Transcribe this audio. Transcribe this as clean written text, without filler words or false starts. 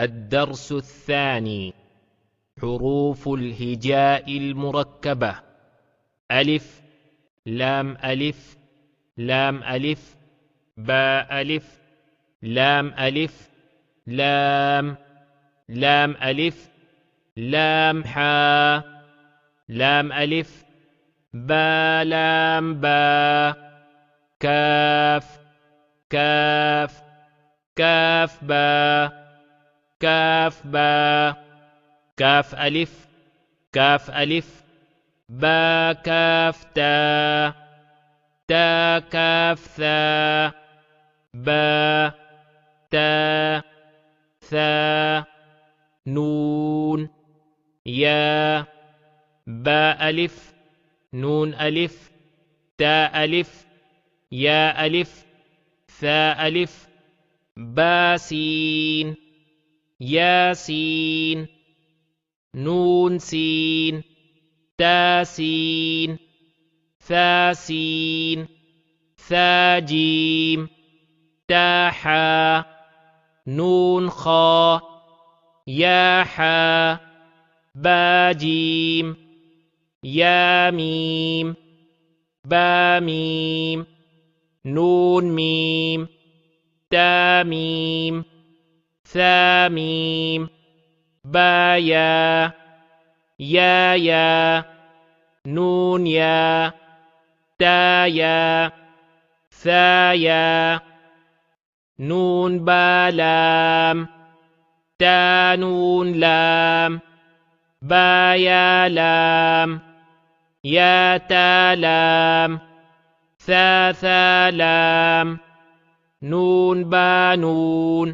الدرس الثاني: حروف الهجاء المركبة: ألف، لام ألف، لام ألف، باء ألف، لام ألف، لام، لام ألف، لام حا، لام ألف، با لام با، كاف، كاف، كاف با، كاف با، كاف ألف، كاف ألف، با كاف تا، تا كاف ثا، با، تا، ثا، نون، يا، با ألف، نون ألف، تا ألف، يا ألف، ثا ألف، با سين، يا سين، نون سين، تا سين، ثا سين، ثا جيم، تا حا، نون خا، يا حا، با جيم، يا ميم، با ميم، نون ميم، تا ميم، ثا ميم، با يا، يا يا، نون يا، تا يا، ثا يا، نون با لام، تا نون لام، با يا لام، يا تا لام، ثا ثا لام، نون با نون.